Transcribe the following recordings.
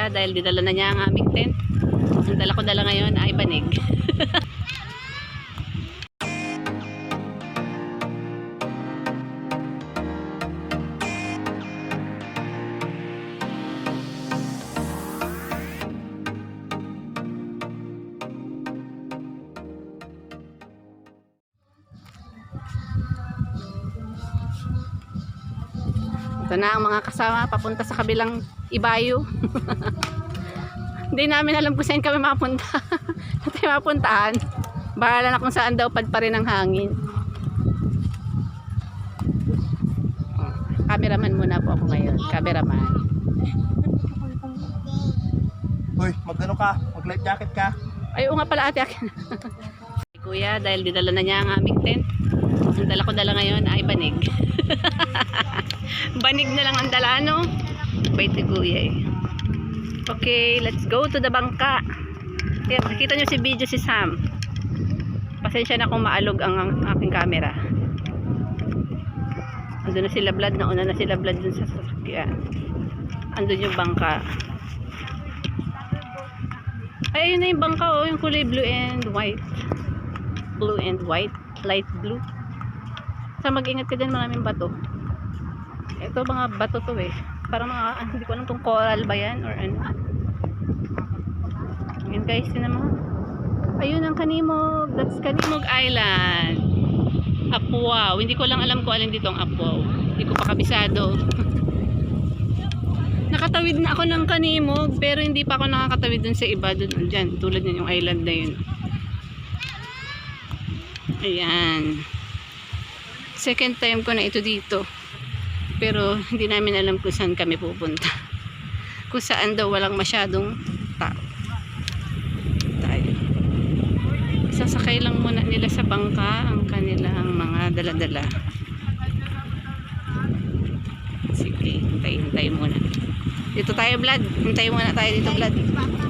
kuya dahil dinala na niya ang aming tent. Ang dala ko ngayon ay banig. Ito na ang mga kasama papunta sa kabilang ibayo. Hindi namin alam kung saan kami mapunta. Saan tayo mapuntaan. Bahala na kung saan daw pa rin ang hangin. Cameraman muna po ako ngayon. Cameraman. Hoy, magano ka? Mag-life jacket ka? Ay, oo nga pala ate akin. Kuya, dahil dinala na niya ang aming tent. Ang dala ko ngayon ay banig. Banig na lang ang dala, no? Bait ni kuya eh. Okay, let's go to the bangka. Kaya makikita nyo si video si Sam. Pasensya na kung maalog ang aking camera. Andun na sila Vlad, nauna na sila Vlad dun sa sasakyan. Andun yung bangka. Ay, ayun na yung bangka oh, yung kulay blue and white. Blue and white, light blue. So mag-ingat ka dyan, maraming bato. Ito mga bato to eh. Parang mga, hindi ko alam kung coral ba yan or ano. Ayan guys, yun naman. Ayun ang Kanimog. That's Kanimog Island. Apwaw. Hindi ko lang alam kung alin dito ang Apwaw. Hindi ko pa kabisado. Nakatawid na ako ng Kanimog, pero hindi pa ako nakakatawid dun sa iba. Dun, dyan, tulad yun yung island na yun. Ayan. Second time ko na ito dito. Pero hindi namin alam kung saan kami pupunta. Kung saan daw walang masyadong tao. Tayo. Sasakay lang muna nila sa bangka ang kanilang mga dala-dala. Sige, hintay muna. Dito tayo, Vlad. Hintay muna tayo dito, Vlad. Hintay muna.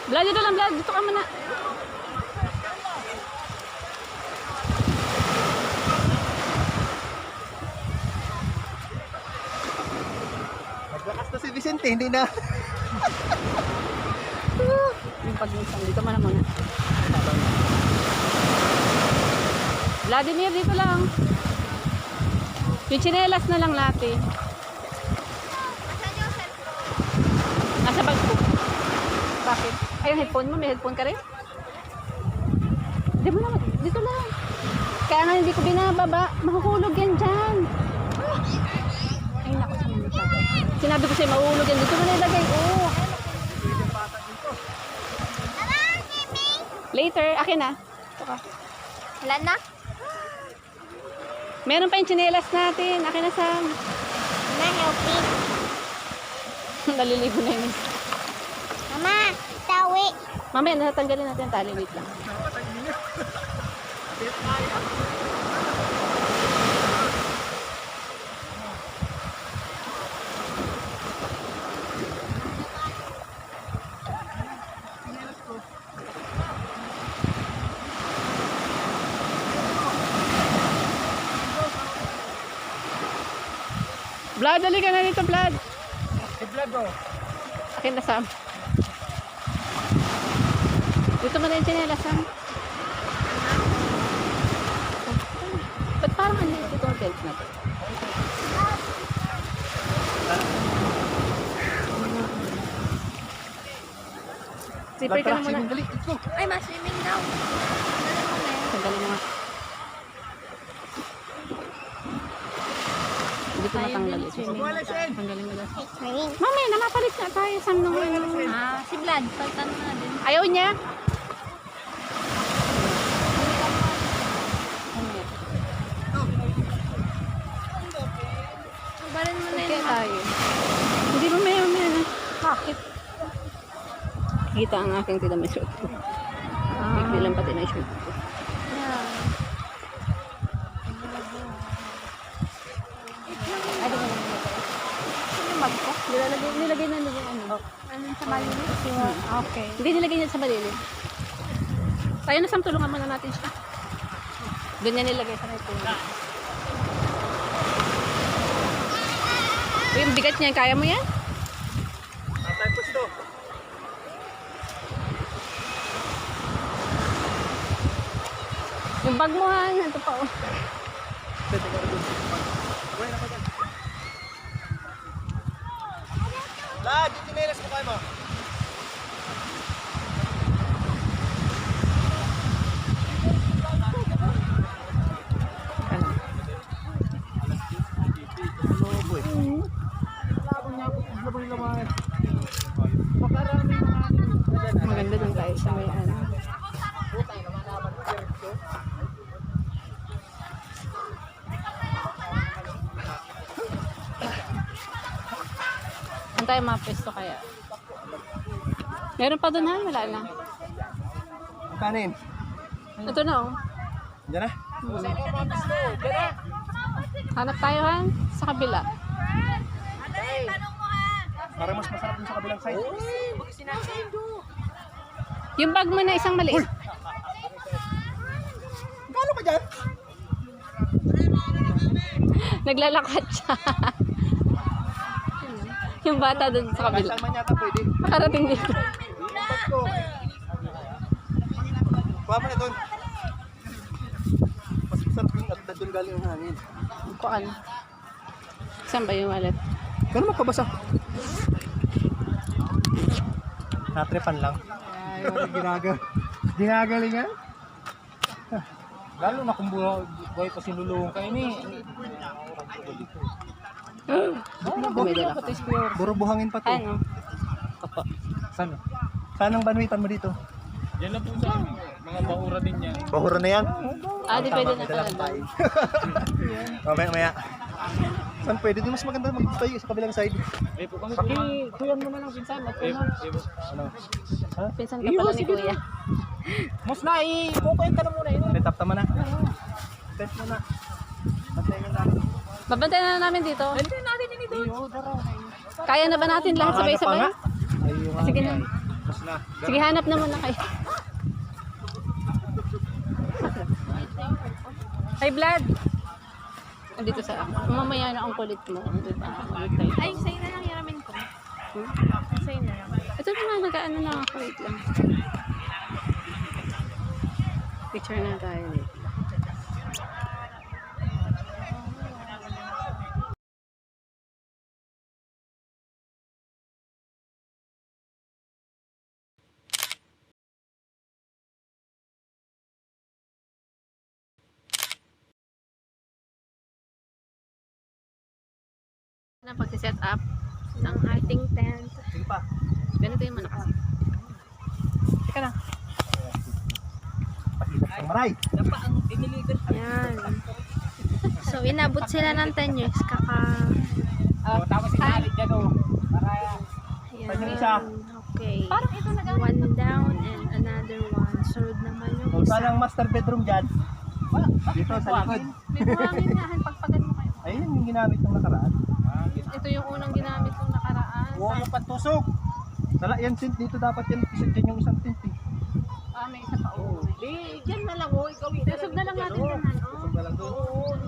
Vlad, dito lang, Vlad. Dito ka muna. Naglakas na si Vicente, hindi na. Yung pag-isang. Dito muna muna. Vladimir, dito lang. Yung tsinelas na lang natin. Nasa bag ko. Bakit? Ay, yung headphone mo. May headphone ka rin? Di mo naman. Dito lang. Kaya nga hindi ko binababa. Mahuhulog yan dyan. Ay, naku. Sinabi ko sa'yo, mahuhulog yan. Dito mo na ilagay. Oh. Later. Akin na. Ito ka. Wala na? Meron pa yung tsinelas natin. Akin na, Sam. Mama, helping. Naliligo na yun. Mama, tawi. Mamaya, natanggalin natin ang tali. Wait lang. Vlad, dali ka na dito, Vlad. Si Vlad, oh. Akin na, Sam. Dito mo na yung tsinelas, Sam. Ba't parang ano ito ang tent na to? Sipay ka na muna. Dali, let's go. Ay, mas-swimming daw. Tanggalin mo nga. Hindi ko matanggal ito. Tanggalin mo lang. Swimming. Mamaya, namapalit na tayo, Sam. Nung ano. Si Vlad, palitan mo na din. Ayaw niya. Barin mo na Kaya yun. tayo. Hindi ba may na? Bakit? Kita ang aking tinamisot ko. Hindi lang pati na shoot ko. Ay, di mo naman yung mag ko? Nilagay na nilagay ano? Anong sa malinis? Okay. Hindi nilagay niya sa malilim. Tayo na Sam, tulungan muna natin siya. Doon niya nilagay sa may puno. Uy, yung bigat niya, kaya mo yan? Time push to. Yung bag mo ha, ito pa oh. Vlad, yung tsinelas mo kayo mo. Ano? Maganda dun tayo sa may ano. Saan tayo mga pwesto kaya? Meron pa dun ha? Wala na. Kanin. Ito na oh. Diyan na. Hanap tayo ha? Sa kabila. Para mas masarap dun sa kabilang side. Yung bag mo na isang maliit. Gano'n ka dyan? Naglalakad siya. Yung bata dun sa kabila. Saan man yata pwede. Nakarating dito. Bag ko. Kuha mo na doon. Mas masarap yung at doon galing ang hangin. Kung ano. Saan ba yung wallet? Gano'n magpabasa? Natripan lang. Ay, ginagalingan? Lalo na kung buhay pa sinulungan kayo ni. Bumidala ka. Buro buhangin pa to. Ano? Kapa. Saan? Saan ang banwitan mo dito? Yan lang po sa amin. Mga bahura din yan. Bahura na yan? Ah, di pwede na Tama, pala. tayo. Mamaya. Saan pwede? Di mas maganda mag-tayo sa kabilang side. Ay po kami. Kuyan mo na lang pinsan. At Eh, Ano? Ha? pinsan ka pala ni Kuya. Mas na i-kukuyan ka na muna yun. Set up tama na. Set mo na. Patay na natin. Babantayan na namin dito. Hindi natin ini doon. Kaya na ba natin lahat sabay-sabay? Ay, yung Sige na. Tapos na. Sige, hanap naman na kayo. Hey, Vlad! Andito sa ako. Mamaya na ang kulit mo. Diba? Ay, sa'yo na lang yung ramen ko. Sa'yo na lang. Ito na nga, nag-ano na ako. Wait lang. Picture na tayo dito. Na pag-set up ng ating tent. Sige pa. Ganito yung mana kasi. Teka lang. Pakilap ng maray. Yan. So, inabot sila ng 10 years. Tapos inalit dyan o. Para Pwede isa. Okay. Parang ito na One down and another one. Sunod naman yung Kung saan isa. ang master bedroom dyan? Dito sa likod. May buhangin nga. Pagpagan mo kayo. Ayun yung ginamit ng nakaraan. Ito yung unang ginamit kong nakaraan. Oo, yung pantusok. Sala, yan tint. Dito dapat yan. Isa dyan yung isang tint eh. May isa pa. Oo. Diyan na lang o. Ikaw Susog na lang natin yan. Tusok na lang doon.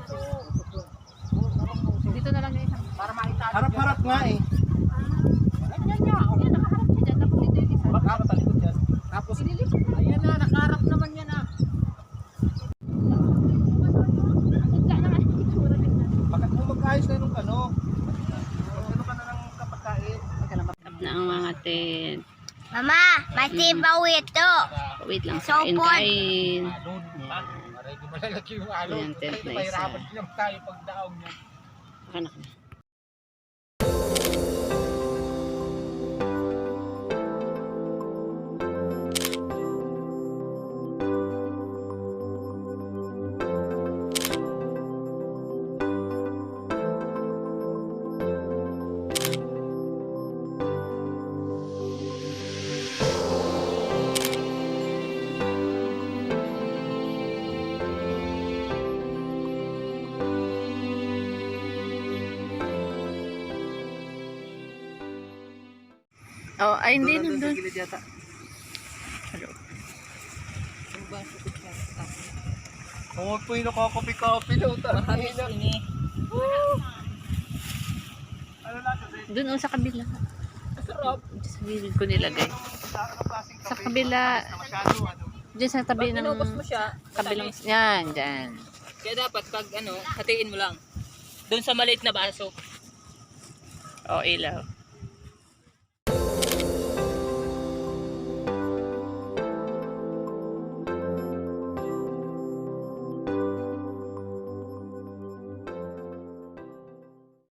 Dito na lang yung isa. Para makita. Harap-harap nga eh. Ganyan niya. Yan, nakaharap siya dyan. Tapos dito yung isa. Baka talikod yan. Tapos ayan na. Nakaharap naman yan ah. Bigla naman. Itsura din na. Baka kung mag-ayos na nung ano. Ano ka na ng kapagkain. Up na ang mga tent. Mama, matibaw ito. Wait lang. So, Kain-kain. Alon. Para hindi malalaki yung alon. Ayan, tent na isa. Mahirapan siya tayo pag daog niya. Anak na. Oh, ay hindi Doon nandun. sa gilid yata. Oo po yung nakakopi-kopi daw. Matamis ini. Ano na kasi? Doon sa kabila. Sarap. Sa gilid ko nilagay. Sa kabila. Masyado ano. Diyan sa tabi ng Inubos mo siya, kabilang. Yan, dyan. kaya dapat pag hatiin mo lang. Doon sa maliit na baso. Oh, ilaw.